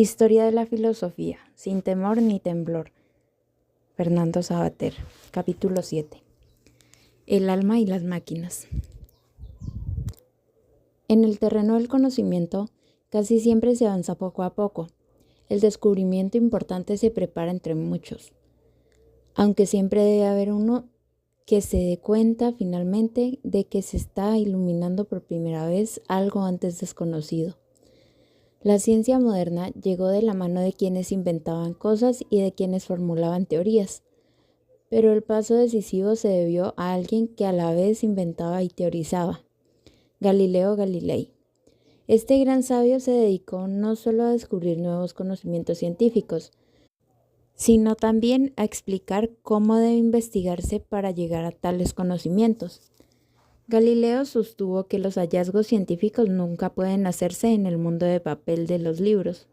Historia de la filosofía, sin temor ni temblor. Fernando Savater, capítulo 7. El alma y las máquinas. En el terreno del conocimiento, casi siempre se avanza poco a poco. El descubrimiento importante se prepara entre muchos, aunque siempre debe haber uno que se dé cuenta finalmente de que se está iluminando por primera vez algo antes desconocido. La ciencia moderna llegó de la mano de quienes inventaban cosas y de quienes formulaban teorías, pero el paso decisivo se debió a alguien que a la vez inventaba y teorizaba, Galileo Galilei. Este gran sabio se dedicó no solo a descubrir nuevos conocimientos científicos, sino también a explicar cómo debe investigarse para llegar a tales conocimientos. Galileo sostuvo que los hallazgos científicos nunca pueden hacerse en el mundo de papel de los libros,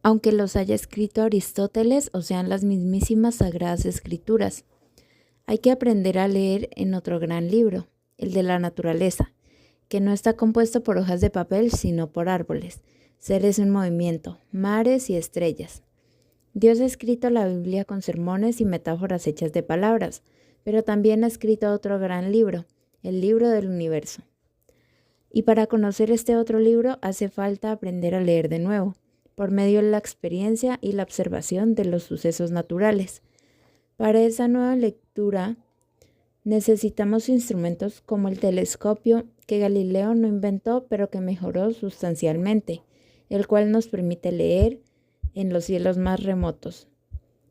aunque los haya escrito Aristóteles o sean las mismísimas sagradas escrituras. Hay que aprender a leer en otro gran libro, el de la naturaleza, que no está compuesto por hojas de papel, sino por árboles, seres en movimiento, mares y estrellas. Dios ha escrito la Biblia con sermones y metáforas hechas de palabras, pero también ha escrito otro gran libro, el libro del universo. Y para conocer este otro libro hace falta aprender a leer de nuevo, por medio de la experiencia y la observación de los sucesos naturales. Para esa nueva lectura necesitamos instrumentos como el telescopio que Galileo no inventó, pero que mejoró sustancialmente, el cual nos permite leer en los cielos más remotos.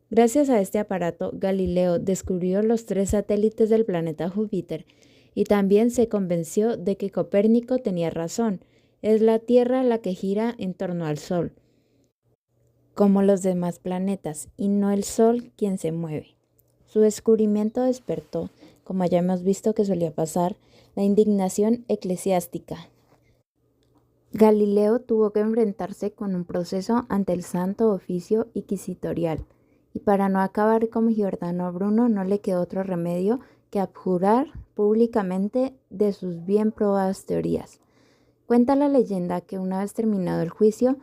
Gracias a este aparato, Galileo descubrió los 3 satélites del planeta Júpiter y también se convenció de que Copérnico tenía razón. Es la Tierra la que gira en torno al Sol, como los demás planetas, y no el Sol quien se mueve. Su descubrimiento despertó, como ya hemos visto que solía pasar, la indignación eclesiástica. Galileo tuvo que enfrentarse con un proceso ante el Santo Oficio Inquisitorial, y para no acabar como Giordano Bruno no le quedó otro remedio que abjurar públicamente de sus bien probadas teorías. Cuenta la leyenda que una vez terminado el juicio,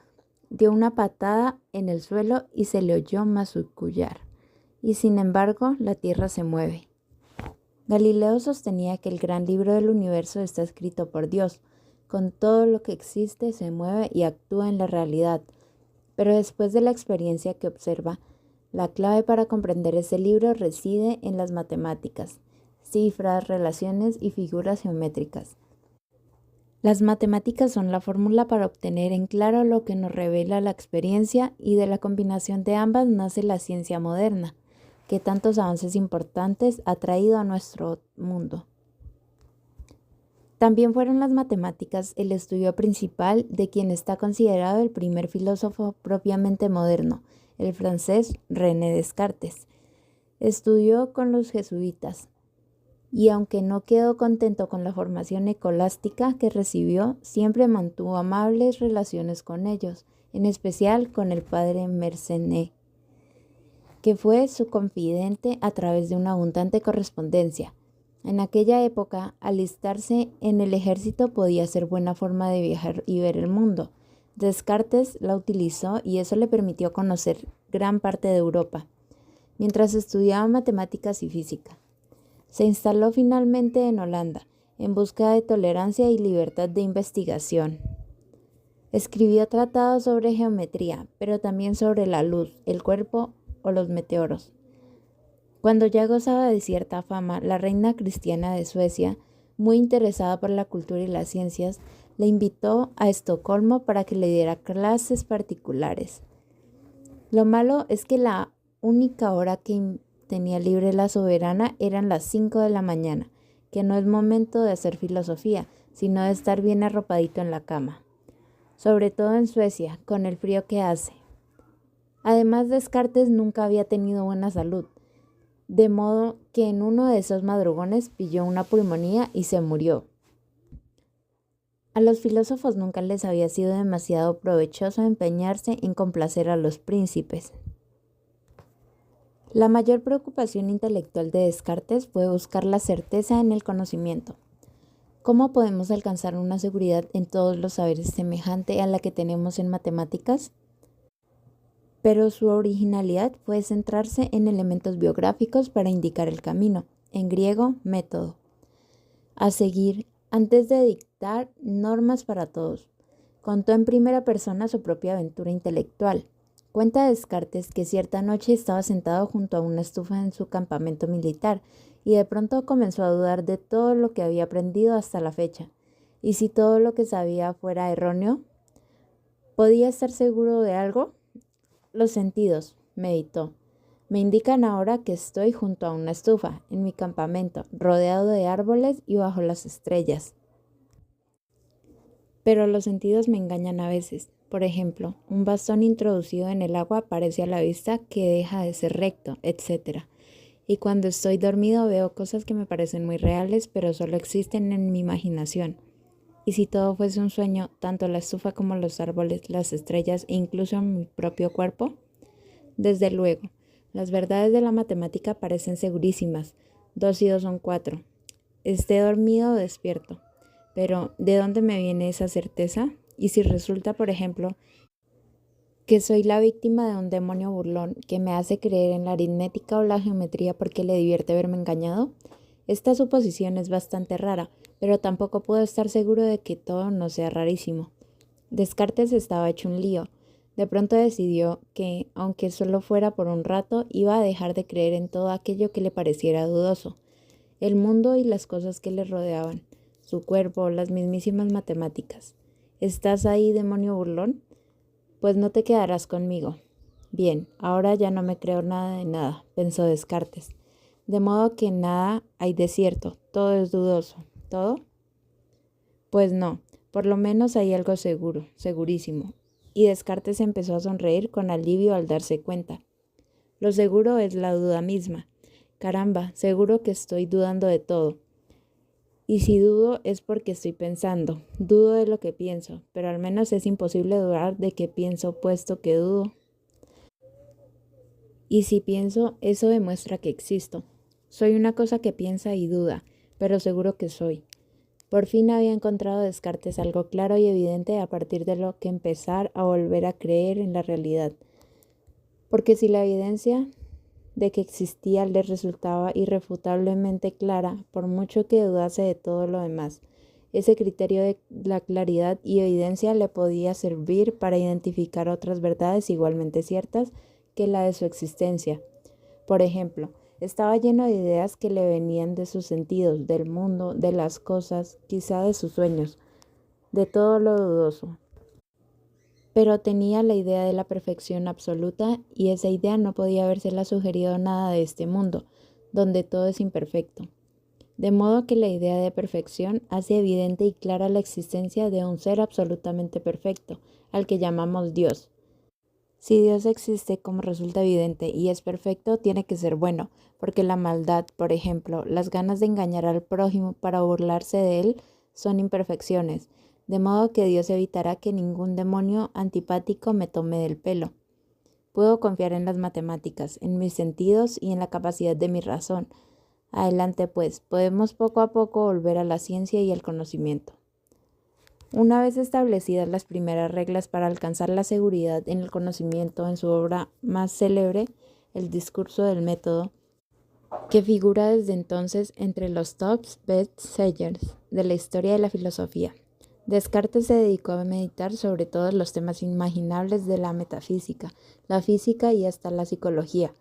dio una patada en el suelo y se le oyó mascullar, y sin embargo la tierra se mueve. Galileo sostenía que el gran libro del universo está escrito por Dios, con todo lo que existe se mueve y actúa en la realidad, pero después de la experiencia que observa, la clave para comprender ese libro reside en las matemáticas, cifras, relaciones y figuras geométricas. Las matemáticas son la fórmula para obtener en claro lo que nos revela la experiencia, y de la combinación de ambas nace la ciencia moderna, que tantos avances importantes ha traído a nuestro mundo. También fueron las matemáticas el estudio principal de quien está considerado el primer filósofo propiamente moderno, el francés René Descartes. Estudió con los jesuitas y aunque no quedó contento con la formación escolástica que recibió, siempre mantuvo amables relaciones con ellos, en especial con el padre Mersenne, que fue su confidente a través de una abundante correspondencia. En aquella época, alistarse en el ejército podía ser buena forma de viajar y ver el mundo. Descartes la utilizó y eso le permitió conocer gran parte de Europa, mientras estudiaba matemáticas y física. Se instaló finalmente en Holanda, en busca de tolerancia y libertad de investigación. Escribió tratados sobre geometría, pero también sobre la luz, el cuerpo o los meteoros. Cuando ya gozaba de cierta fama, la reina cristiana de Suecia, muy interesada por la cultura y las ciencias, le invitó a Estocolmo para que le diera clases particulares. Lo malo es que la única hora que tenía libre la soberana eran las 5 de la mañana, que no es momento de hacer filosofía, sino de estar bien arropadito en la cama, sobre todo en Suecia, con el frío que hace. Además, Descartes nunca había tenido buena salud, de modo que en uno de esos madrugones pilló una pulmonía y se murió. A los filósofos nunca les había sido demasiado provechoso empeñarse en complacer a los príncipes. La mayor preocupación intelectual de Descartes fue buscar la certeza en el conocimiento. ¿Cómo podemos alcanzar una seguridad en todos los saberes semejante a la que tenemos en matemáticas? Pero su originalidad puede centrarse en elementos biográficos para indicar el camino, en griego, método, a seguir antes de dictar normas para todos. Contó en primera persona su propia aventura intelectual. Cuenta Descartes que cierta noche estaba sentado junto a una estufa en su campamento militar y de pronto comenzó a dudar de todo lo que había aprendido hasta la fecha. ¿Y si todo lo que sabía fuera erróneo? ¿Podía estar seguro de algo? Los sentidos, meditó, me indican ahora que estoy junto a una estufa, en mi campamento, rodeado de árboles y bajo las estrellas. Pero los sentidos me engañan a veces. Por ejemplo, un bastón introducido en el agua parece a la vista que deja de ser recto, etc. Y cuando estoy dormido veo cosas que me parecen muy reales, pero solo existen en mi imaginación. Y si todo fuese un sueño, tanto la estufa como los árboles, las estrellas e incluso mi propio cuerpo. Desde luego, las verdades de la matemática parecen segurísimas. 2 y 2 son 4. Esté dormido o despierto. Pero, ¿de dónde me viene esa certeza? Y si resulta, por ejemplo, que soy la víctima de un demonio burlón que me hace creer en la aritmética o la geometría porque le divierte verme engañado. Esta suposición es bastante rara, pero tampoco puedo estar seguro de que todo no sea rarísimo. Descartes estaba hecho un lío. De pronto decidió que, aunque solo fuera por un rato, iba a dejar de creer en todo aquello que le pareciera dudoso, el mundo y las cosas que le rodeaban, su cuerpo, las mismísimas matemáticas. ¿Estás ahí, demonio burlón? Pues no te quedarás conmigo. Bien, ahora ya no me creo nada de nada, pensó Descartes. De modo que nada hay de cierto, todo es dudoso. ¿Todo? Pues no, por lo menos hay algo seguro, segurísimo. Y Descartes empezó a sonreír con alivio al darse cuenta. Lo seguro es la duda misma. Caramba, seguro que estoy dudando de todo. Y si dudo es porque estoy pensando. Dudo de lo que pienso, pero al menos es imposible dudar de que pienso puesto que dudo. Y si pienso, eso demuestra que existo. Soy una cosa que piensa y duda, pero seguro que soy. Por fin había encontrado Descartes algo claro y evidente a partir de lo que empezar a volver a creer en la realidad. Porque si la evidencia de que existía le resultaba irrefutablemente clara, por mucho que dudase de todo lo demás, ese criterio de la claridad y evidencia le podía servir para identificar otras verdades igualmente ciertas que la de su existencia. Por ejemplo, estaba lleno de ideas que le venían de sus sentidos, del mundo, de las cosas, quizá de sus sueños, de todo lo dudoso. Pero tenía la idea de la perfección absoluta y esa idea no podía habérsela sugerido nada de este mundo, donde todo es imperfecto. De modo que la idea de perfección hace evidente y clara la existencia de un ser absolutamente perfecto, al que llamamos Dios. Si Dios existe, como resulta evidente, y es perfecto, tiene que ser bueno, porque la maldad, por ejemplo, las ganas de engañar al prójimo para burlarse de él, son imperfecciones, de modo que Dios evitará que ningún demonio antipático me tome del pelo. Puedo confiar en las matemáticas, en mis sentidos y en la capacidad de mi razón. Adelante, pues, podemos poco a poco volver a la ciencia y al conocimiento. Una vez establecidas las primeras reglas para alcanzar la seguridad en el conocimiento en su obra más célebre, El discurso del método, que figura desde entonces entre los tops best-sellers de la historia de la filosofía, Descartes se dedicó a meditar sobre todos los temas imaginables de la metafísica, la física y hasta la psicología.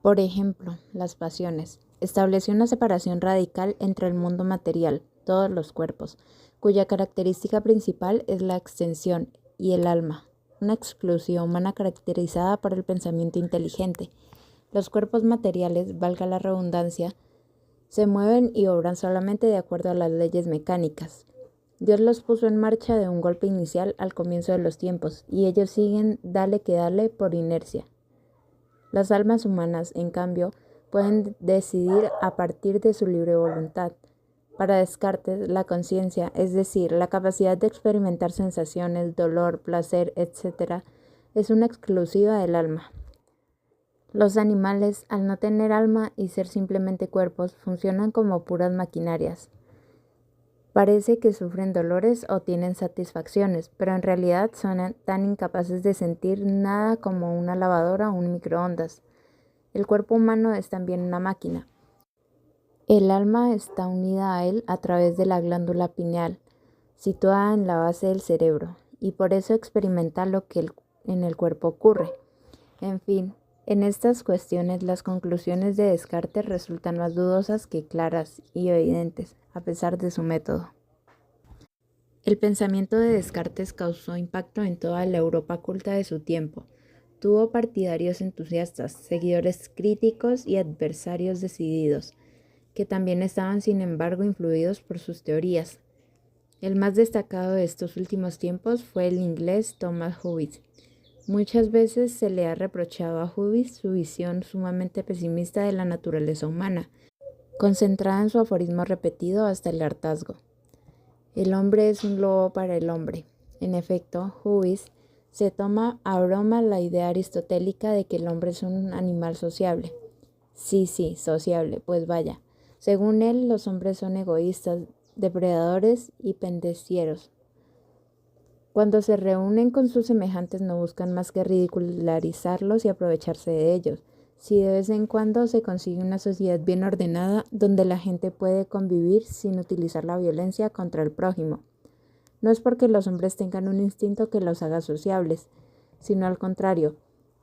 Por ejemplo, las pasiones. Estableció una separación radical entre el mundo material, todos los cuerpos, cuya característica principal es la extensión, y el alma, una exclusión humana caracterizada por el pensamiento inteligente. Los cuerpos materiales, valga la redundancia, se mueven y obran solamente de acuerdo a las leyes mecánicas. Dios los puso en marcha de un golpe inicial al comienzo de los tiempos, y ellos siguen dale que dale por inercia. Las almas humanas, en cambio, pueden decidir a partir de su libre voluntad. Para Descartes, la conciencia, es decir, la capacidad de experimentar sensaciones, dolor, placer, etc., es una exclusiva del alma. Los animales, al no tener alma y ser simplemente cuerpos, funcionan como puras maquinarias. Parece que sufren dolores o tienen satisfacciones, pero en realidad son tan incapaces de sentir nada como una lavadora o un microondas. El cuerpo humano es también una máquina. El alma está unida a él a través de la glándula pineal, situada en la base del cerebro, y por eso experimenta lo que en el cuerpo ocurre. En fin, en estas cuestiones las conclusiones de Descartes resultan más dudosas que claras y evidentes, a pesar de su método. El pensamiento de Descartes causó impacto en toda la Europa culta de su tiempo. Tuvo partidarios entusiastas, seguidores críticos y adversarios decididos, que también estaban sin embargo influidos por sus teorías. El más destacado de estos últimos tiempos fue el inglés Thomas Hobbes. Muchas veces se le ha reprochado a Hobbes su visión sumamente pesimista de la naturaleza humana, concentrada en su aforismo repetido hasta el hartazgo. El hombre es un lobo para el hombre. En efecto, Hobbes se toma a broma la idea aristotélica de que el hombre es un animal sociable. Sí, sociable, pues vaya. Según él, los hombres son egoístas, depredadores y pendecieros. Cuando se reúnen con sus semejantes no buscan más que ridicularizarlos y aprovecharse de ellos. Si de vez en cuando se consigue una sociedad bien ordenada donde la gente puede convivir sin utilizar la violencia contra el prójimo, no es porque los hombres tengan un instinto que los haga sociables, sino al contrario,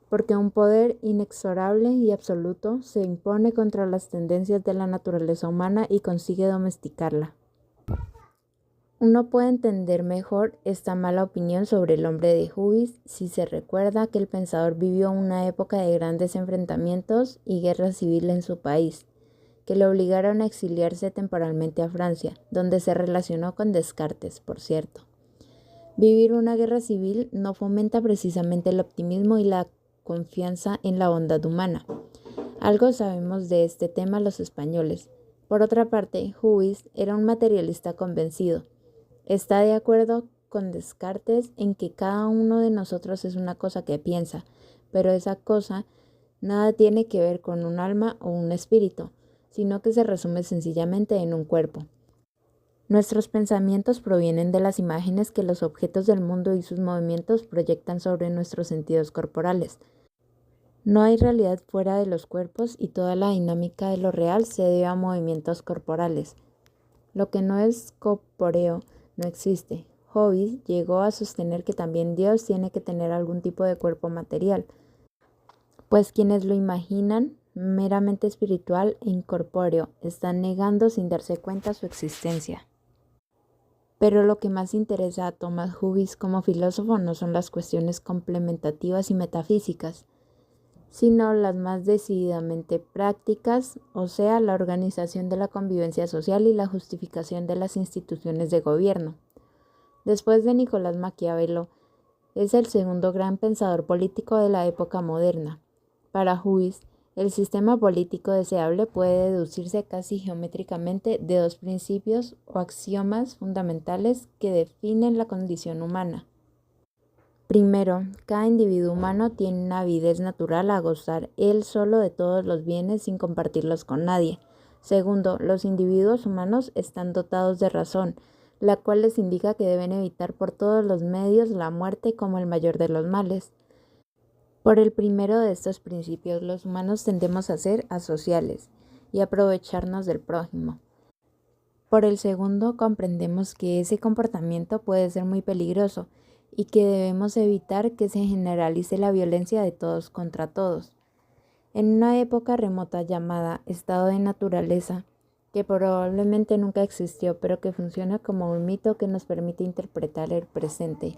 porque un poder inexorable y absoluto se impone contra las tendencias de la naturaleza humana y consigue domesticarla. Uno puede entender mejor esta mala opinión sobre el hombre de Hobbes si se recuerda que el pensador vivió una época de grandes enfrentamientos y guerra civil en su país, que le obligaron a exiliarse temporalmente a Francia, donde se relacionó con Descartes, por cierto. Vivir una guerra civil no fomenta precisamente el optimismo y la confianza en la bondad humana. Algo sabemos de este tema los españoles. Por otra parte, Hobbes era un materialista convencido. Está de acuerdo con Descartes en que cada uno de nosotros es una cosa que piensa, pero esa cosa nada tiene que ver con un alma o un espíritu, sino que se resume sencillamente en un cuerpo. Nuestros pensamientos provienen de las imágenes que los objetos del mundo y sus movimientos proyectan sobre nuestros sentidos corporales. No hay realidad fuera de los cuerpos y toda la dinámica de lo real se debe a movimientos corporales. Lo que no es corpóreo no existe. Hobbes llegó a sostener que también Dios tiene que tener algún tipo de cuerpo material, pues quienes lo imaginan meramente espiritual e incorpóreo están negando sin darse cuenta su existencia. Pero lo que más interesa a Thomas Hobbes como filósofo no son las cuestiones complementativas y metafísicas, sino las más decididamente prácticas, o sea, la organización de la convivencia social y la justificación de las instituciones de gobierno. Después de Nicolás Maquiavelo, es el segundo gran pensador político de la época moderna. Para Hobbes, el sistema político deseable puede deducirse casi geométricamente de dos principios o axiomas fundamentales que definen la condición humana. Primero, cada individuo humano tiene una avidez natural a gozar él solo de todos los bienes sin compartirlos con nadie. Segundo, los individuos humanos están dotados de razón, la cual les indica que deben evitar por todos los medios la muerte como el mayor de los males. Por el primero de estos principios, los humanos tendemos a ser asociales y aprovecharnos del prójimo. Por el segundo, comprendemos que ese comportamiento puede ser muy peligroso y que debemos evitar que se generalice la violencia de todos contra todos. En una época remota llamada estado de naturaleza, que probablemente nunca existió, pero que funciona como un mito que nos permite interpretar el presente,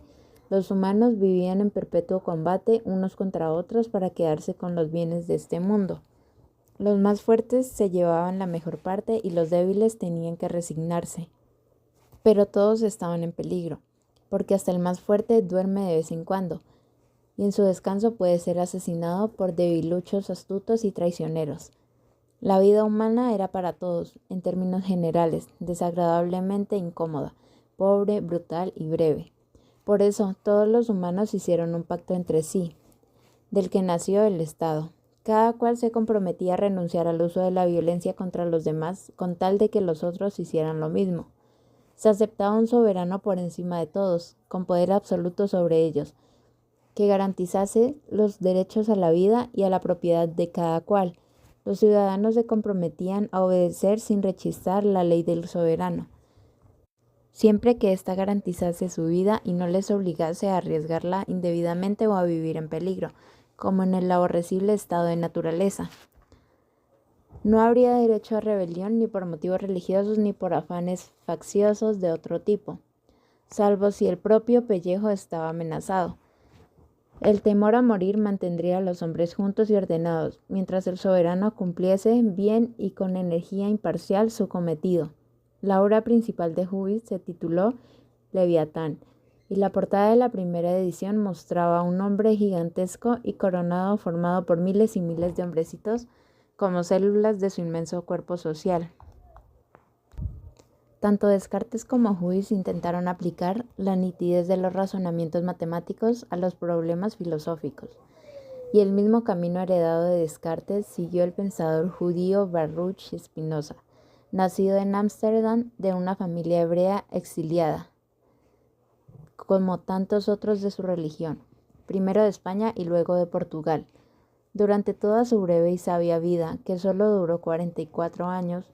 los humanos vivían en perpetuo combate unos contra otros para quedarse con los bienes de este mundo. Los más fuertes se llevaban la mejor parte y los débiles tenían que resignarse. Pero todos estaban en peligro, porque hasta el más fuerte duerme de vez en cuando, y en su descanso puede ser asesinado por debiluchos astutos y traicioneros. La vida humana era para todos, en términos generales, desagradablemente incómoda, pobre, brutal y breve. Por eso, todos los humanos hicieron un pacto entre sí, del que nació el Estado. Cada cual se comprometía a renunciar al uso de la violencia contra los demás con tal de que los otros hicieran lo mismo. Se aceptaba un soberano por encima de todos, con poder absoluto sobre ellos, que garantizase los derechos a la vida y a la propiedad de cada cual. Los ciudadanos se comprometían a obedecer sin rechistar la ley del soberano, siempre que ésta garantizase su vida y no les obligase a arriesgarla indebidamente o a vivir en peligro, como en el aborrecible estado de naturaleza. No habría derecho a rebelión ni por motivos religiosos ni por afanes facciosos de otro tipo, salvo si el propio pellejo estaba amenazado. El temor a morir mantendría a los hombres juntos y ordenados, mientras el soberano cumpliese bien y con energía imparcial su cometido. La obra principal de Huys se tituló Leviatán, y la portada de la primera edición mostraba a un hombre gigantesco y coronado formado por miles y miles de hombrecitos como células de su inmenso cuerpo social. Tanto Descartes como Huys intentaron aplicar la nitidez de los razonamientos matemáticos a los problemas filosóficos, y el mismo camino heredado de Descartes siguió el pensador judío Baruch Spinoza, nacido en Ámsterdam de una familia hebrea exiliada, como tantos otros de su religión, primero de España y luego de Portugal. Durante toda su breve y sabia vida, que solo duró 44 años,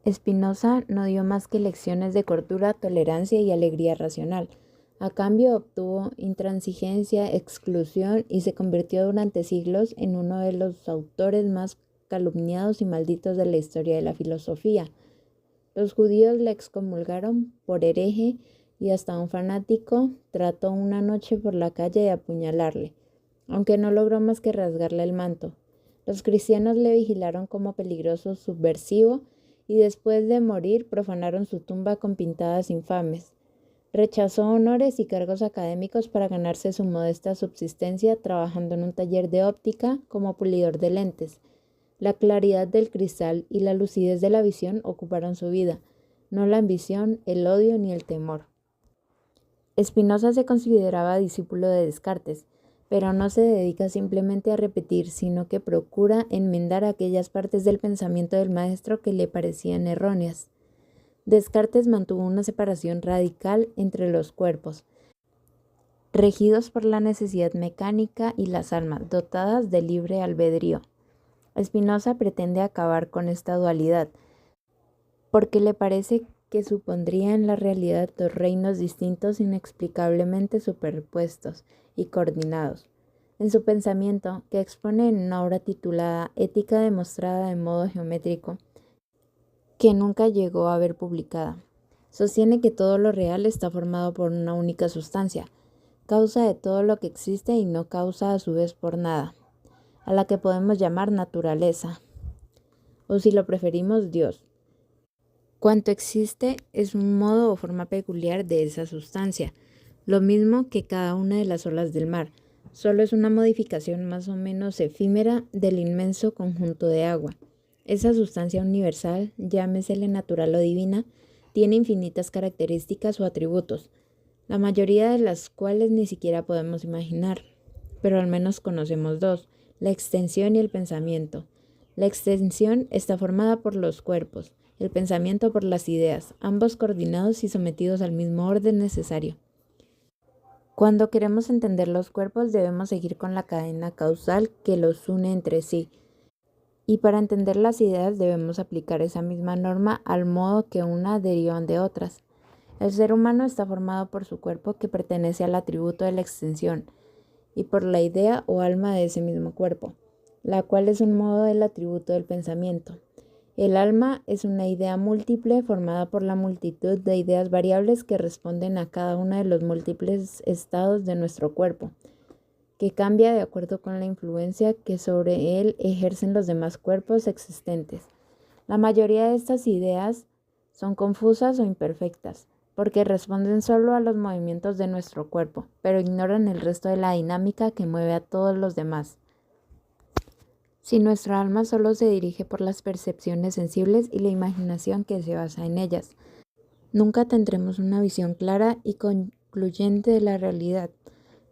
Spinoza no dio más que lecciones de cordura, tolerancia y alegría racional. A cambio obtuvo intransigencia, exclusión y se convirtió durante siglos en uno de los autores más calumniados y malditos de la historia de la filosofía. Los judíos le excomulgaron por hereje y hasta un fanático trató una noche por la calle de apuñalarle, aunque no logró más que rasgarle el manto. Los cristianos le vigilaron como peligroso subversivo y después de morir profanaron su tumba con pintadas infames. Rechazó honores y cargos académicos para ganarse su modesta subsistencia trabajando en un taller de óptica como pulidor de lentes. La claridad del cristal y la lucidez de la visión ocuparon su vida, no la ambición, el odio ni el temor. Spinoza se consideraba discípulo de Descartes, pero no se dedica simplemente a repetir, sino que procura enmendar aquellas partes del pensamiento del maestro que le parecían erróneas. Descartes mantuvo una separación radical entre los cuerpos, regidos por la necesidad mecánica, y las almas, dotadas de libre albedrío. Spinoza pretende acabar con esta dualidad, porque le parece que supondría en la realidad dos reinos distintos inexplicablemente superpuestos y coordinados. En su pensamiento, que expone en una obra titulada Ética demostrada de modo geométrico, que nunca llegó a ver publicada, sostiene que todo lo real está formado por una única sustancia, causa de todo lo que existe y no causa a su vez por nada, a la que podemos llamar naturaleza, o si lo preferimos, Dios. Cuanto existe es un modo o forma peculiar de esa sustancia, lo mismo que cada una de las olas del mar, solo es una modificación más o menos efímera del inmenso conjunto de agua. Esa sustancia universal, llámesele natural o divina, tiene infinitas características o atributos, la mayoría de las cuales ni siquiera podemos imaginar, pero al menos conocemos dos, la extensión y el pensamiento. La extensión está formada por los cuerpos, el pensamiento por las ideas, ambos coordinados y sometidos al mismo orden necesario. Cuando queremos entender los cuerpos debemos seguir con la cadena causal que los une entre sí, y para entender las ideas debemos aplicar esa misma norma al modo que una derivan de otras. El ser humano está formado por su cuerpo, que pertenece al atributo de la extensión, y por la idea o alma de ese mismo cuerpo, la cual es un modo del atributo del pensamiento. El alma es una idea múltiple formada por la multitud de ideas variables que responden a cada uno de los múltiples estados de nuestro cuerpo, que cambia de acuerdo con la influencia que sobre él ejercen los demás cuerpos existentes. La mayoría de estas ideas son confusas o imperfectas, porque responden solo a los movimientos de nuestro cuerpo, pero ignoran el resto de la dinámica que mueve a todos los demás. Si nuestra alma solo se dirige por las percepciones sensibles y la imaginación que se basa en ellas, nunca tendremos una visión clara y concluyente de la realidad.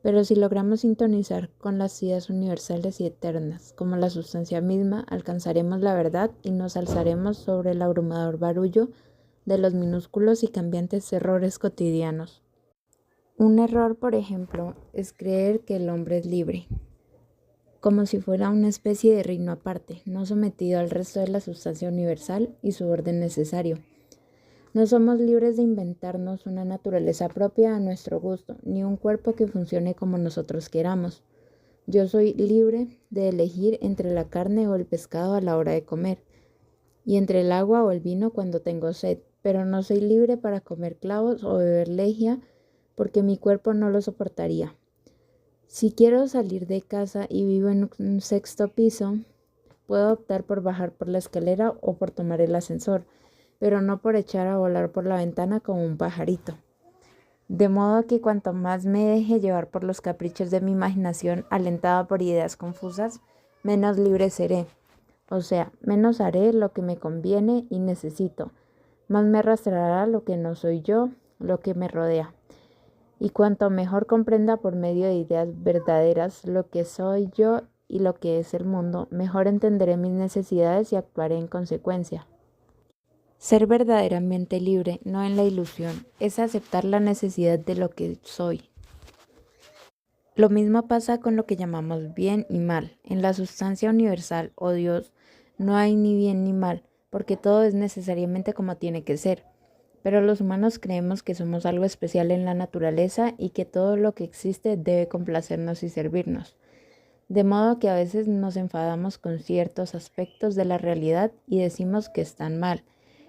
Pero si logramos sintonizar con las ideas universales y eternas, como la sustancia misma, alcanzaremos la verdad y nos alzaremos sobre el abrumador barullo de los minúsculos y cambiantes errores cotidianos. Un error, por ejemplo, es creer que el hombre es libre, como si fuera una especie de reino aparte, no sometido al resto de la sustancia universal y su orden necesario. No somos libres de inventarnos una naturaleza propia a nuestro gusto, ni un cuerpo que funcione como nosotros queramos. Yo soy libre de elegir entre la carne o el pescado a la hora de comer, y entre el agua o el vino cuando tengo sed, pero no soy libre para comer clavos o beber lejía, porque mi cuerpo no lo soportaría. Si quiero salir de casa y vivo en un sexto piso, puedo optar por bajar por la escalera o por tomar el ascensor, pero no por echar a volar por la ventana como un pajarito. De modo que cuanto más me deje llevar por los caprichos de mi imaginación alentada por ideas confusas, menos libre seré. O sea, menos haré lo que me conviene y necesito, más me arrastrará lo que no soy yo, lo que me rodea. Y cuanto mejor comprenda por medio de ideas verdaderas lo que soy yo y lo que es el mundo, mejor entenderé mis necesidades y actuaré en consecuencia. Ser verdaderamente libre, no en la ilusión, es aceptar la necesidad de lo que soy. Lo mismo pasa con lo que llamamos bien y mal. En la sustancia universal o Dios no hay ni bien ni mal, porque todo es necesariamente como tiene que ser. Pero los humanos creemos que somos algo especial en la naturaleza y que todo lo que existe debe complacernos y servirnos. De modo que a veces nos enfadamos con ciertos aspectos de la realidad y decimos que están mal,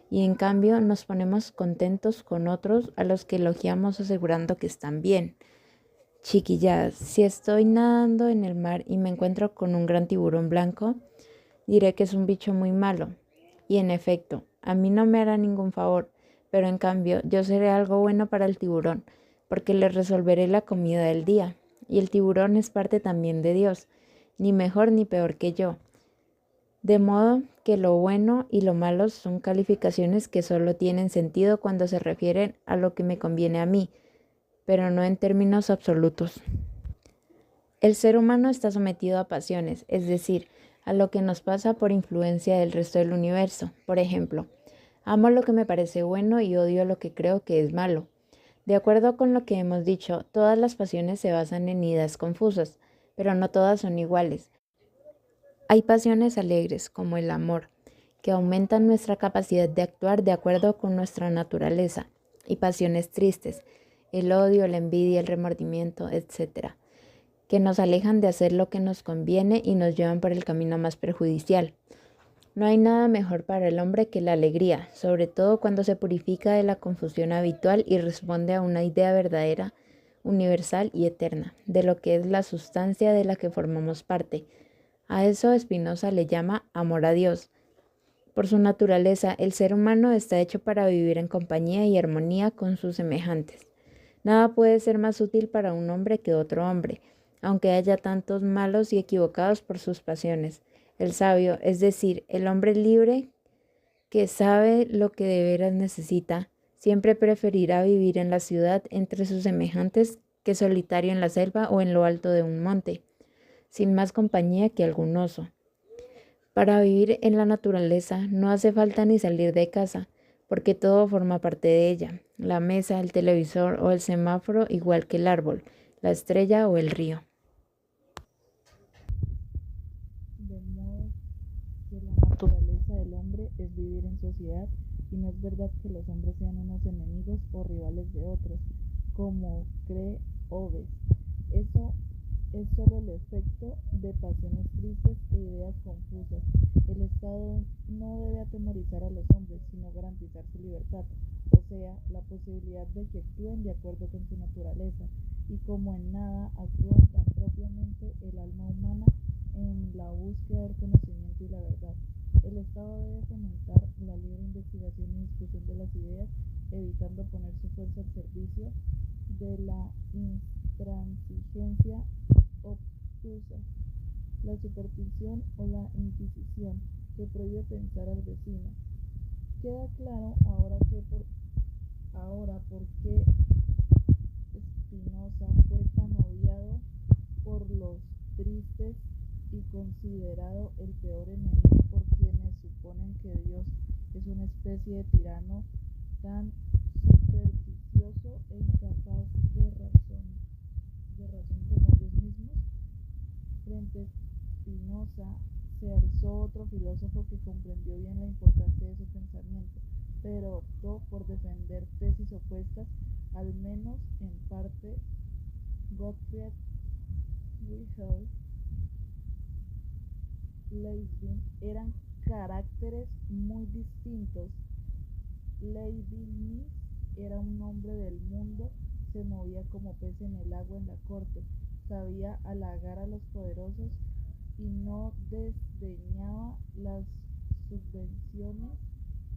y en cambio nos ponemos contentos con otros a los que elogiamos asegurando que están bien. Chiquilladas, si estoy nadando en el mar y me encuentro con un gran tiburón blanco, diré que es un bicho muy malo. Y en efecto, a mí no me hará ningún favor, pero en cambio yo seré algo bueno para el tiburón, porque le resolveré la comida del día. Y el tiburón es parte también de Dios, ni mejor ni peor que yo. De modo que lo bueno y lo malo son calificaciones que solo tienen sentido cuando se refieren a lo que me conviene a mí, pero no en términos absolutos. El ser humano está sometido a pasiones, es decir, a lo que nos pasa por influencia del resto del universo. Por ejemplo, amo lo que me parece bueno y odio lo que creo que es malo. De acuerdo con lo que hemos dicho, todas las pasiones se basan en ideas confusas, pero no todas son iguales. Hay pasiones alegres, como el amor, que aumentan nuestra capacidad de actuar de acuerdo con nuestra naturaleza, y pasiones tristes, el odio, la envidia, el remordimiento, etc., que nos alejan de hacer lo que nos conviene y nos llevan por el camino más perjudicial. No hay nada mejor para el hombre que la alegría, sobre todo cuando se purifica de la confusión habitual y responde a una idea verdadera, universal y eterna, de lo que es la sustancia de la que formamos parte. A eso Spinoza le llama amor a Dios. Por su naturaleza, el ser humano está hecho para vivir en compañía y armonía con sus semejantes. Nada puede ser más útil para un hombre que otro hombre, aunque haya tantos malos y equivocados por sus pasiones. El sabio, es decir, el hombre libre que sabe lo que de veras necesita, siempre preferirá vivir en la ciudad entre sus semejantes que solitario en la selva o en lo alto de un monte, sin más compañía que algún oso. Para vivir en la naturaleza no hace falta ni salir de casa, porque todo forma parte de ella, la mesa, el televisor o el semáforo, igual que el árbol, la estrella o el río. De modo que la naturaleza del hombre es vivir en sociedad y no es verdad que los hombres sean unos enemigos o rivales de otros, como cree Hobbes. Eso es solo el efecto de pasiones tristes e ideas confusas. El Estado no debe atemorizar a los hombres, sino garantizar su libertad, o sea, la posibilidad de que actúen de acuerdo con su naturaleza, y como en nada actúan tan propiamente el alma humana en la búsqueda del conocimiento y la verdad. El Estado debe fomentar la libre investigación y discusión de las ideas, evitando poner su fuerza al servicio de la intransigencia obtusa, la superstición o la inquisición que prohíbe pensar al vecino. Queda claro ahora por qué Spinoza fue tan odiado por los tristes y considerado el peor enemigo por quienes suponen que Dios es una especie de tirano tan supersticioso e incapaz de razón como ellos mismos. Frente a Spinoza se alzó otro filósofo que comprendió bien la importancia de su pensamiento, pero optó por defender tesis opuestas, al menos en parte. Gottfried Wilhelm Leibniz eran caracteres muy distintos. Leibniz era un hombre del mundo, se movía como pez en el agua en la corte, sabía halagar a los poderosos y no desdeñaba las subvenciones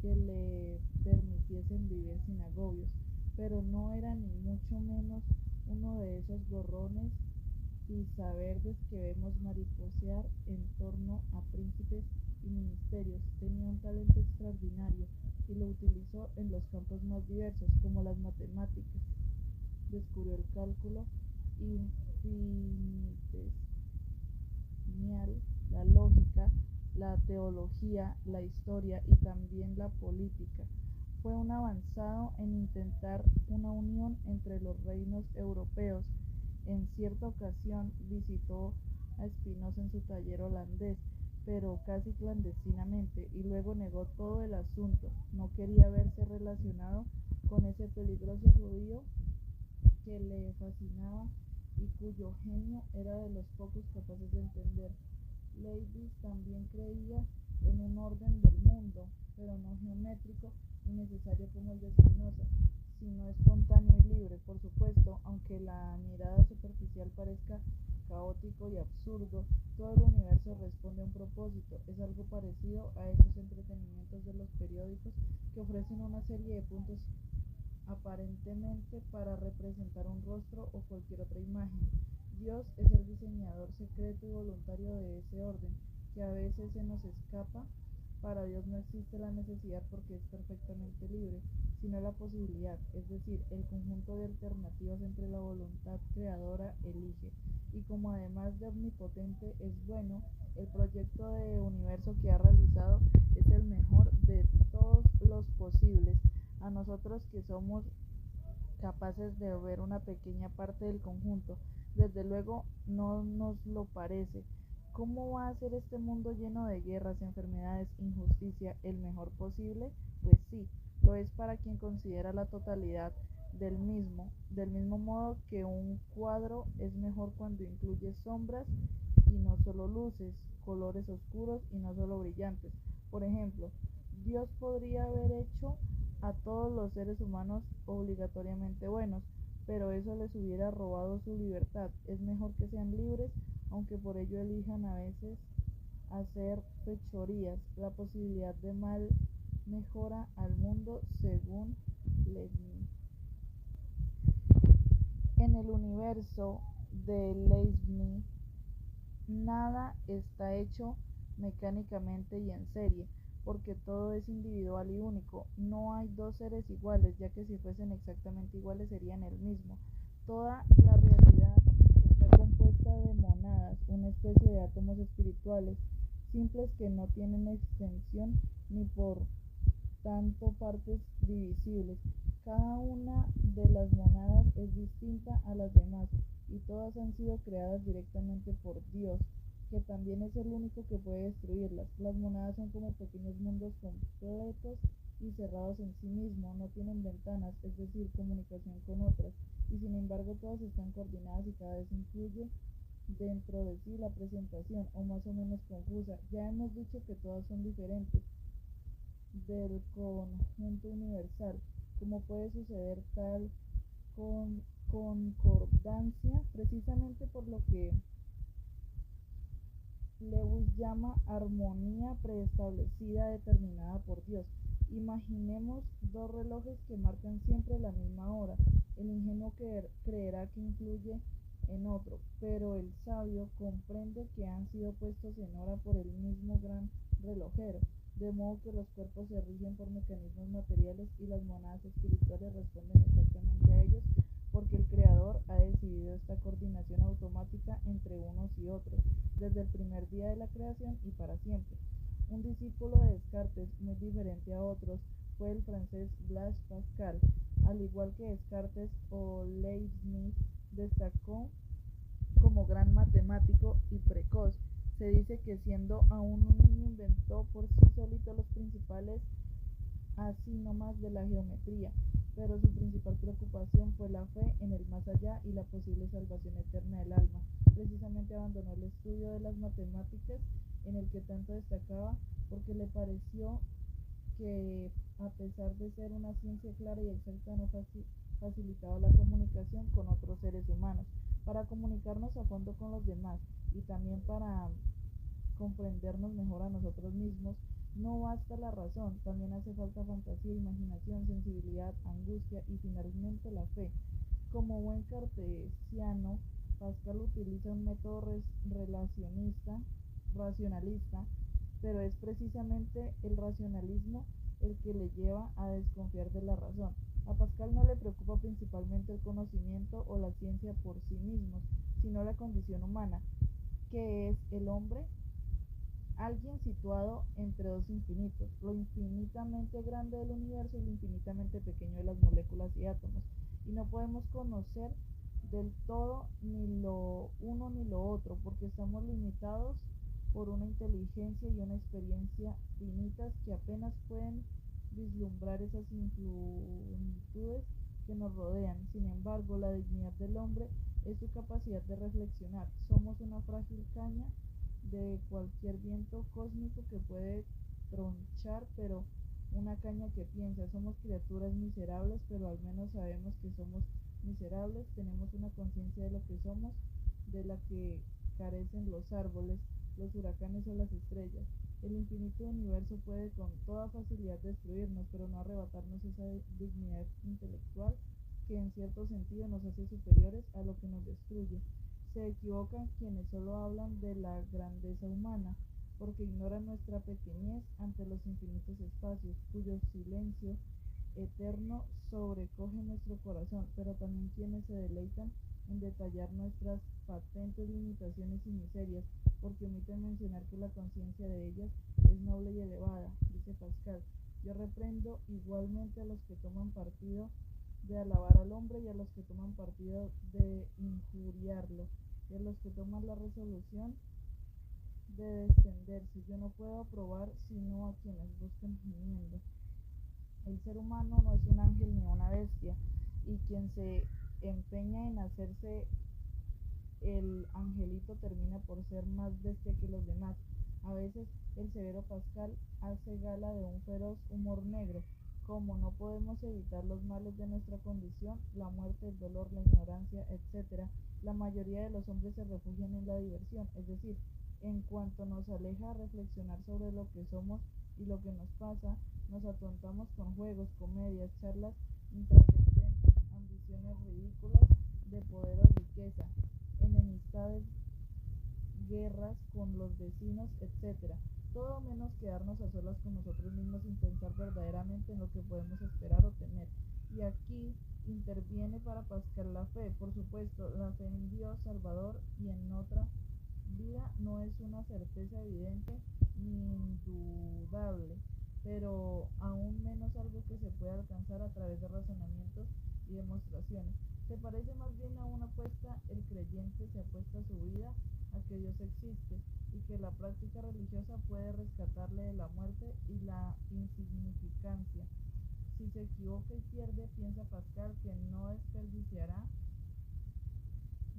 que le permitiesen vivir sin agobios, pero no era ni mucho menos uno de esos gorrones y saberdes que vemos mariposear en torno a príncipes y ministerios. Tenía un talento extraordinario y lo utilizó en los campos más diversos, como las matemáticas. Descubrió el cálculo infinitesimal, la lógica, la teología, la historia y también la política. Fue un avanzado en intentar una unión entre los reinos europeos. En cierta ocasión visitó a Spinoza en su taller holandés, pero casi clandestinamente, y luego negó todo el asunto. No quería verse relacionado con ese peligroso judío que le fascinaba y cuyo genio era de los pocos capaces de entender. Leibniz también creía en un orden del mundo, pero no geométrico y necesario como el de Spinoza, sino espontáneo y libre, por supuesto, aunque la mirada superficial parezca caótico y absurdo. Todo el universo responde a un propósito. Es algo parecido a esos entretenimientos de los periódicos que ofrecen una serie de puntos aparentemente para representar un rostro o cualquier otra imagen. Dios es el diseñador secreto y voluntario de ese orden, que a veces se nos escapa. Para Dios no existe la necesidad porque es perfectamente libre, sino la posibilidad, es decir, el conjunto de alternativas entre la voluntad creadora elige. Y como además de omnipotente es bueno, el proyecto de universo que ha realizado es el mejor de todos los posibles. A nosotros que somos capaces de ver una pequeña parte del conjunto, desde luego no nos lo parece. ¿Cómo va a ser este mundo lleno de guerras, enfermedades, injusticia el mejor posible? Pues sí, lo es para quien considera la totalidad del mismo modo que un cuadro es mejor cuando incluye sombras y no solo luces, colores oscuros y no solo brillantes. Por ejemplo, Dios podría haber hecho a todos los seres humanos obligatoriamente buenos, pero eso les hubiera robado su libertad. Es mejor que sean libres, aunque por ello elijan a veces hacer fechorías. La posibilidad de mal mejora al mundo según Leibniz. En el universo de Leibniz, nada está hecho mecánicamente y en serie, porque todo es individual y único. No hay dos seres iguales, ya que si fuesen exactamente iguales serían el mismo. Toda la realidad está compuesta de monadas, una especie de átomos espirituales, simples que no tienen extensión ni por tanto partes divisibles. Cada una de las monadas es distinta a las demás y todas han sido creadas directamente por Dios, que también es el único que puede destruirlas. Las monadas son como pequeños mundos completos y cerrados en sí mismos, no tienen ventanas, es decir, comunicación con otras, y sin embargo todas están coordinadas y cada vez incluye dentro de sí la presentación, o más o menos confusa. Ya hemos dicho que todas son diferentes del conjunto universal. Como puede suceder tal con concordancia? Precisamente por lo que Lewis llama armonía preestablecida determinada por Dios. Imaginemos dos relojes que marcan siempre la misma hora. El ingenuo creerá que influye en otro, pero el sabio comprende que han sido puestos en hora por el mismo gran relojero, de modo que los cuerpos se rigen por mecanismos materiales y las monadas espirituales responden exactamente a ellos, porque el Creador ha decidido esta coordinación automática entre unos y otros, desde el primer día de la creación y para siempre. Un discípulo de Descartes, muy diferente a otros, fue el francés Blaise Pascal. Al igual que Descartes o Leibniz, destacó como gran matemático y precoz. Se dice que siendo aún un niño inventó por sí solito los principales así nomás de la geometría, pero su principal preocupación fue la fe en el más allá y la posible salvación eterna del alma. Precisamente abandonó el estudio de las matemáticas en el que tanto destacaba porque le pareció que, a pesar de ser una ciencia clara y exacta, no facilitaba la comunicación con otros seres humanos, para comunicarnos a fondo con los demás y también para comprendernos mejor a nosotros mismos. No basta la razón, también hace falta fantasía, imaginación, sensibilidad, angustia y finalmente la fe. Como buen cartesiano, Pascal utiliza un método racionalista, pero es precisamente el racionalismo el que le lleva a desconfiar de la razón. A Pascal no le preocupa principalmente el conocimiento o la ciencia por sí mismos, sino la condición humana, que es el hombre, alguien situado entre dos infinitos, lo infinitamente grande del universo y lo infinitamente pequeño de las moléculas y átomos, y no podemos conocer del todo ni lo uno ni lo otro, porque estamos limitados por una inteligencia y una experiencia finitas que apenas pueden vislumbrar esas infinitud que nos rodean. Sin embargo, la dignidad del hombre es su capacidad de reflexionar. Somos una frágil caña de cualquier viento cósmico que puede tronchar, pero una caña que piensa. Somos criaturas miserables, pero al menos sabemos que somos miserables. Tenemos una conciencia de lo que somos, de la que carecen los árboles, los huracanes o las estrellas. El infinito universo puede con toda facilidad destruirnos, pero no arrebatarnos esa dignidad intelectual que en cierto sentido nos hace superiores a lo que nos destruye. Se equivocan quienes solo hablan de la grandeza humana, porque ignoran nuestra pequeñez ante los infinitos espacios, cuyo silencio eterno sobrecoge nuestro corazón, pero también quienes se deleitan en detallar nuestras patentes limitaciones y miserias, porque omiten mencionar que la conciencia de ellas es noble y elevada, dice Pascal. Yo reprendo igualmente a los que toman partido de alabar al hombre y a los que toman partido de injuriarlo, y a los que toman la resolución de descenderse. Yo no puedo aprobar sino a quienes buscan gimiendo. El ser humano no es un ángel ni una bestia, y quien se empeña en hacerse el angelito termina por ser más bestia que los demás. A veces el severo Pascal hace gala de un feroz humor negro. Como no podemos evitar los males de nuestra condición, la muerte, el dolor, la ignorancia, etc., la mayoría de los hombres se refugian en la diversión, es decir, en cuanto nos aleja a reflexionar sobre lo que somos y lo que nos pasa, nos atontamos con juegos, comedias, charlas intrascendentes, ambiciones ridículas de poder o riqueza, enemistades, guerras con los vecinos, etc. Todo menos quedarnos a solas con nosotros mismos sin pensar verdaderamente en lo que podemos esperar o temer. Y aquí interviene para Pascal la fe, por supuesto, la fe en Dios Salvador y en otra vida no es una certeza evidente ni indudable, pero aún menos algo que se pueda alcanzar a través de razonamientos y demostraciones. Se parece más bien a una apuesta. El creyente se apuesta a su vida a que Dios existe y que la práctica religiosa puede rescatarle de la muerte y la insignificancia. Si se equivoca y pierde, piensa Pascal que no desperdiciará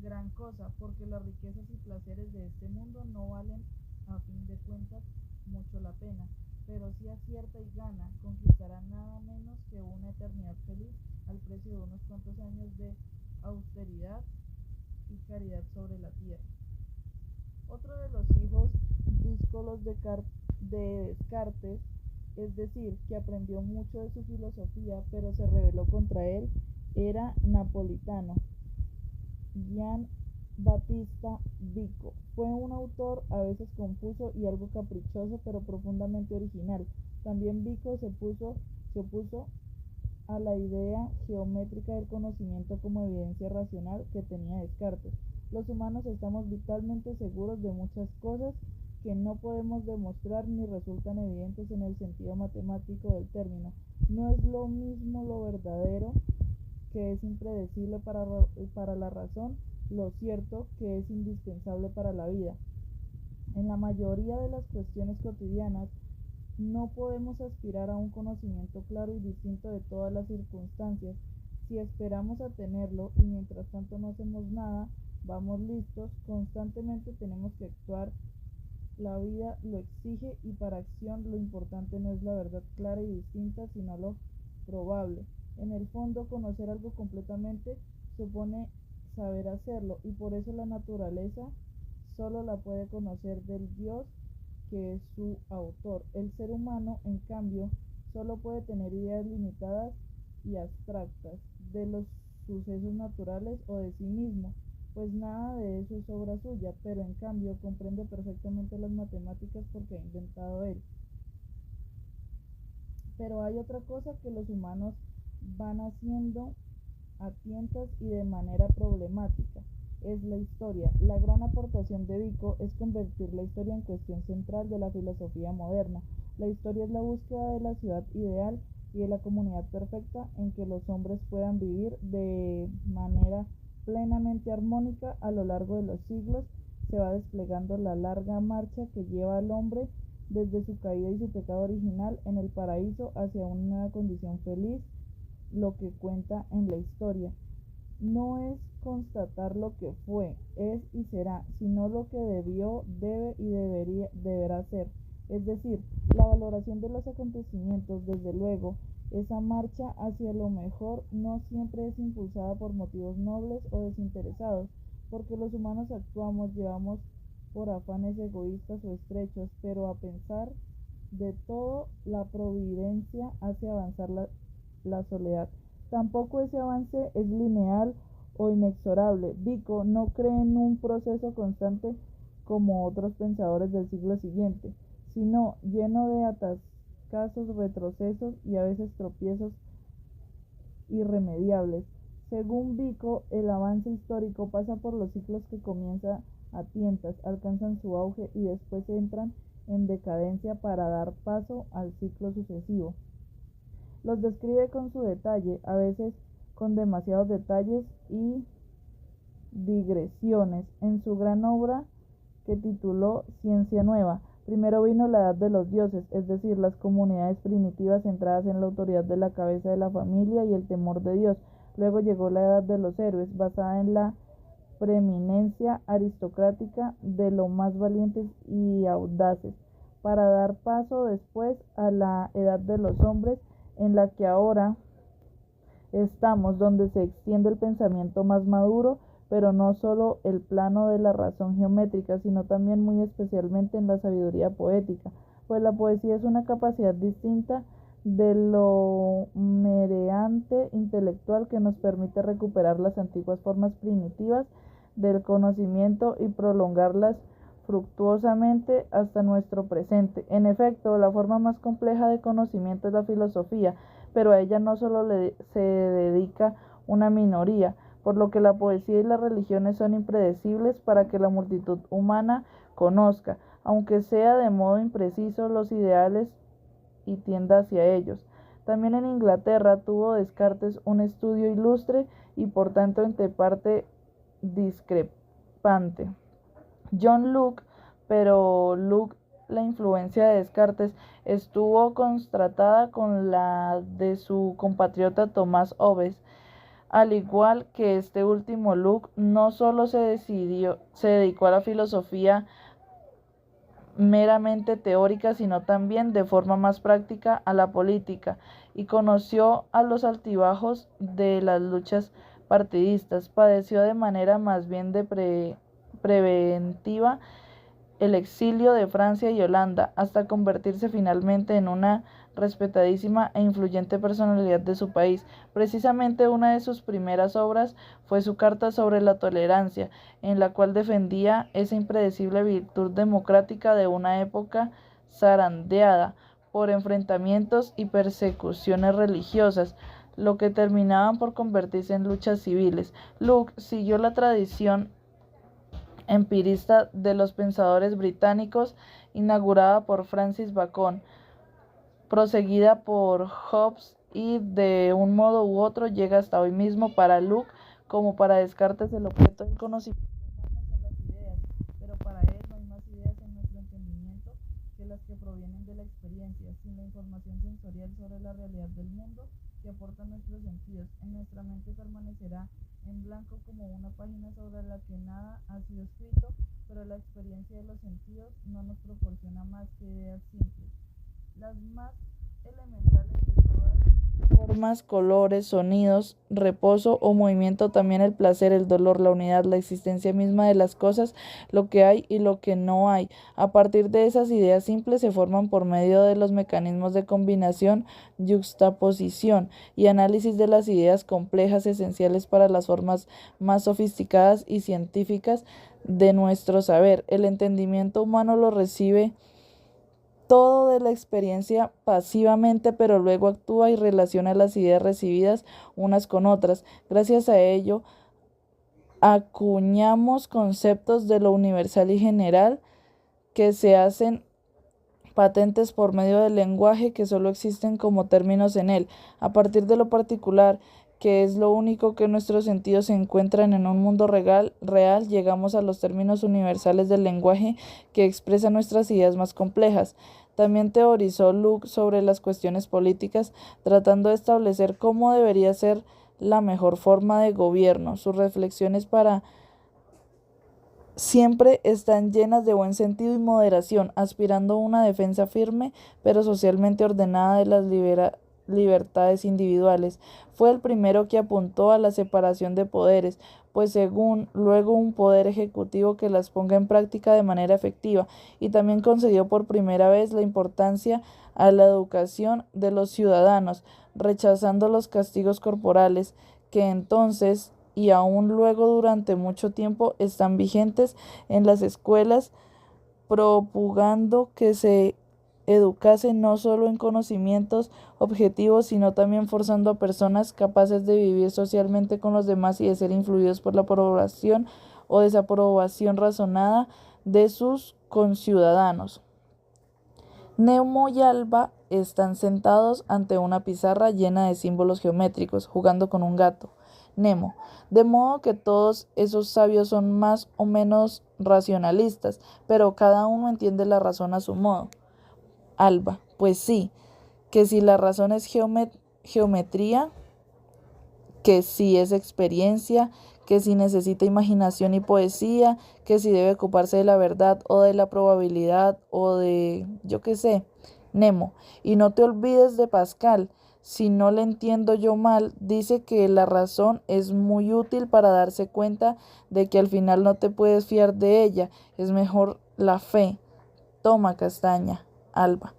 gran cosa, porque las riquezas y placeres de este mundo no valen a fin de cuentas mucho la pena, pero si acierta y gana, conquistará nada menos que una eternidad feliz al precio de unos cuantos años de austeridad y caridad sobre la tierra. Otro de los hijos díscolos de Descartes, es decir, que aprendió mucho de su filosofía, pero se rebeló contra él, era napolitano. Gian Battista Vico fue un autor a veces confuso y algo caprichoso, pero profundamente original. También Vico se opuso a la idea geométrica del conocimiento como evidencia racional que tenía Descartes. Los humanos estamos vitalmente seguros de muchas cosas que no podemos demostrar ni resultan evidentes en el sentido matemático del término. No es lo mismo lo verdadero, que es impredecible para la razón, lo cierto, que es indispensable para la vida. En la mayoría de las cuestiones cotidianas, no podemos aspirar a un conocimiento claro y distinto de todas las circunstancias. Si esperamos a tenerlo y mientras tanto no hacemos nada, vamos listos, constantemente tenemos que actuar. La vida lo exige y para acción lo importante no es la verdad clara y distinta, sino lo probable. En el fondo, conocer algo completamente supone saber hacerlo y por eso la naturaleza solo la puede conocer del Dios que es su autor. El ser humano, en cambio, solo puede tener ideas limitadas y abstractas de los sucesos naturales o de sí mismo, pues nada de eso es obra suya, pero en cambio comprende perfectamente las matemáticas porque ha inventado él. Pero hay otra cosa que los humanos van haciendo a tientas y de manera problemática, es la historia. La gran aportación de Vico es convertir la historia en cuestión central de la filosofía moderna. La historia es la búsqueda de la ciudad ideal y de la comunidad perfecta en que los hombres puedan vivir de manera plenamente armónica. A lo largo de los siglos se va desplegando la larga marcha que lleva al hombre desde su caída y su pecado original en el paraíso hacia una nueva condición feliz. Lo que cuenta en la historia no es constatar lo que fue, es y será, sino lo que debió, debe y deberá ser. Es decir, la valoración de los acontecimientos. Desde luego, esa marcha hacia lo mejor no siempre es impulsada por motivos nobles o desinteresados, porque los humanos actuamos, llevamos por afanes egoístas o estrechos, pero a pesar de todo, la providencia hace avanzar la soledad. Tampoco ese avance es lineal o inexorable. Vico no cree en un proceso constante como otros pensadores del siglo siguiente, sino lleno de atascazos, retrocesos y a veces tropiezos irremediables. Según Vico, el avance histórico pasa por los ciclos que comienzan a tientas, alcanzan su auge y después entran en decadencia para dar paso al ciclo sucesivo. Los describe con su detalle, a veces con demasiados detalles y digresiones. En su gran obra que tituló Ciencia Nueva, primero vino la edad de los dioses, es decir, las comunidades primitivas centradas en la autoridad de la cabeza de la familia y el temor de Dios. Luego llegó la edad de los héroes, basada en la preeminencia aristocrática de los más valientes y audaces, para dar paso después a la edad de los hombres, en la que ahora estamos, donde se extiende el pensamiento más maduro, pero no solo el plano de la razón geométrica, sino también muy especialmente en la sabiduría poética, pues la poesía es una capacidad distinta de lo mereante intelectual que nos permite recuperar las antiguas formas primitivas del conocimiento y prolongarlas fructuosamente hasta nuestro presente. En efecto, la forma más compleja de conocimiento es la filosofía, pero a ella no solo se dedica una minoría, por lo que la poesía y las religiones son impredecibles para que la multitud humana conozca, aunque sea de modo impreciso, los ideales y tienda hacia ellos. También en Inglaterra tuvo Descartes un estudio ilustre y por tanto entre parte discrepante. John Locke, pero la influencia de Descartes estuvo contrastada con la de su compatriota Thomas Hobbes. Al igual que este último, Locke no solo se dedicó a la filosofía meramente teórica, sino también de forma más práctica a la política, y conoció a los altibajos de las luchas partidistas. Padeció de manera más bien preventiva el exilio de Francia y Holanda, hasta convertirse finalmente en una respetadísima e influyente personalidad de su país. Precisamente una de sus primeras obras fue su Carta sobre la Tolerancia, en la cual defendía esa impredecible virtud democrática de una época zarandeada por enfrentamientos y persecuciones religiosas, lo que terminaban por convertirse en luchas civiles. Locke siguió la tradición empirista de los pensadores británicos, inaugurada por Francis Bacon, proseguida por Hobbes y de un modo u otro llega hasta hoy mismo. Para Locke como para Descartes el objeto del conocimiento humano son las ideas, pero para él no hay más ideas en nuestro entendimiento que las que provienen de la experiencia, sin la información sensorial sobre la realidad del mundo que aportan nuestros sentidos. En nuestra mente permanecerá en blanco como una página sobre la que nada ha sido escrito, pero la experiencia de los sentidos no nos proporciona más que ideas simples, las más elementales de todas, formas, colores, sonidos, reposo o movimiento, también el placer, el dolor, la unidad, la existencia misma de las cosas, lo que hay y lo que no hay. A partir de esas ideas simples se forman por medio de los mecanismos de combinación, yuxtaposición y análisis de las ideas complejas esenciales para las formas más sofisticadas y científicas de nuestro saber. El entendimiento humano lo recibe todo de la experiencia pasivamente, pero luego actúa y relaciona las ideas recibidas unas con otras. Gracias a ello, acuñamos conceptos de lo universal y general que se hacen patentes por medio del lenguaje, que solo existen como términos en él. A partir de lo particular, que es lo único que nuestros sentidos se encuentran en un mundo real, llegamos a los términos universales del lenguaje que expresa nuestras ideas más complejas. También teorizó Locke sobre las cuestiones políticas, tratando de establecer cómo debería ser la mejor forma de gobierno. Sus reflexiones siempre están llenas de buen sentido y moderación, aspirando a una defensa firme pero socialmente ordenada de las libertades individuales. Fue el primero que apuntó a la separación de poderes, pues según luego un poder ejecutivo que las ponga en práctica de manera efectiva, y también concedió por primera vez la importancia a la educación de los ciudadanos, rechazando los castigos corporales que entonces y aún luego durante mucho tiempo están vigentes en las escuelas, propugando que se educase no solo en conocimientos objetivos, sino también forzando a personas capaces de vivir socialmente con los demás y de ser influidos por la aprobación o desaprobación razonada de sus conciudadanos. Nemo y Alba están sentados ante una pizarra llena de símbolos geométricos, jugando con un gato. Nemo: de modo que todos esos sabios son más o menos racionalistas, pero cada uno entiende la razón a su modo. Alba: pues sí, que si la razón es geometría, que si es experiencia, que si necesita imaginación y poesía, que si debe ocuparse de la verdad o de la probabilidad o de, yo qué sé. Nemo: y no te olvides de Pascal. Si no le entiendo yo mal, dice que la razón es muy útil para darse cuenta de que al final no te puedes fiar de ella, es mejor la fe. Toma castaña. Alba: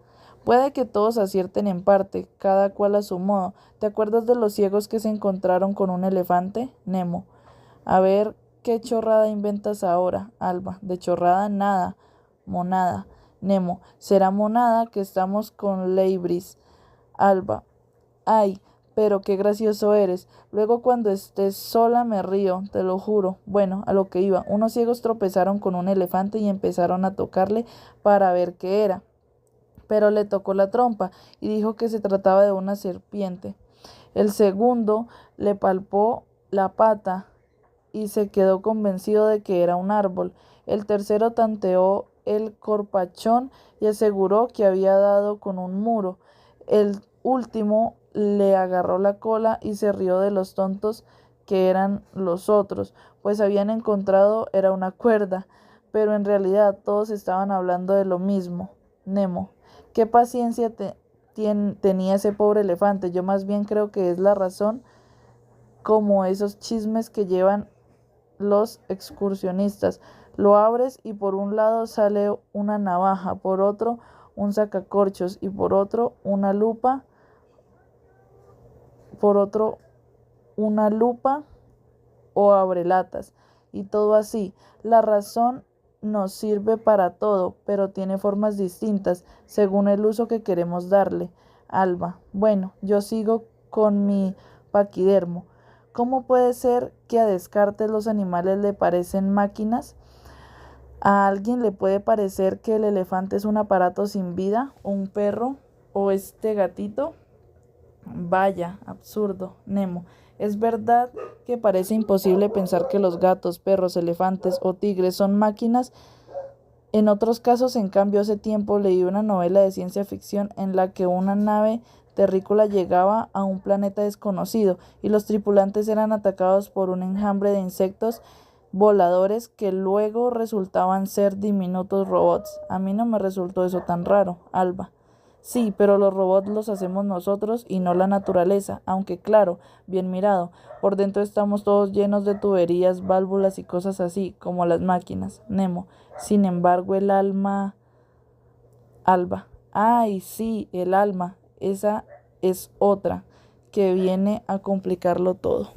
puede que todos acierten en parte, cada cual a su modo. ¿Te acuerdas de los ciegos que se encontraron con un elefante? Nemo: a ver qué chorrada inventas ahora. Alba: de chorrada nada. Monada. Nemo: será monada que estamos con Leibris. Alba: ay, pero qué gracioso eres. Luego cuando estés sola me río, te lo juro. Bueno, a lo que iba. Unos ciegos tropezaron con un elefante y empezaron a tocarle para ver qué era. Pero le tocó la trompa y dijo que se trataba de una serpiente. El segundo le palpó la pata y se quedó convencido de que era un árbol. El tercero tanteó el corpachón y aseguró que había dado con un muro. El último le agarró la cola y se rió de los tontos que eran los otros, pues habían encontrado era una cuerda, pero en realidad todos estaban hablando de lo mismo. Nemo: qué paciencia tenía ese pobre elefante. Yo más bien creo que es la razón, como esos chismes que llevan los excursionistas. Lo abres y por un lado sale una navaja, por otro un sacacorchos y por otro una lupa, o abrelatas, y todo así. La razón nos sirve para todo, pero tiene formas distintas según el uso que queremos darle. Alba: bueno, yo sigo con mi paquidermo. ¿Cómo puede ser que a Descartes los animales le parecen máquinas? A alguien le puede parecer que el elefante es un aparato sin vida, o un perro, o este gatito. Vaya, absurdo, Nemo. Es verdad que parece imposible pensar que los gatos, perros, elefantes o tigres son máquinas. En otros casos, en cambio, hace tiempo leí una novela de ciencia ficción en la que una nave terrícola llegaba a un planeta desconocido y los tripulantes eran atacados por un enjambre de insectos voladores que luego resultaban ser diminutos robots. A mí no me resultó eso tan raro, Alba. Sí, pero los robots los hacemos nosotros y no la naturaleza, aunque claro, bien mirado, por dentro estamos todos llenos de tuberías, válvulas y cosas así, como las máquinas, Nemo. Sin embargo, el alma, Alba. Ay, sí, el alma. Esa es otra que viene a complicarlo todo.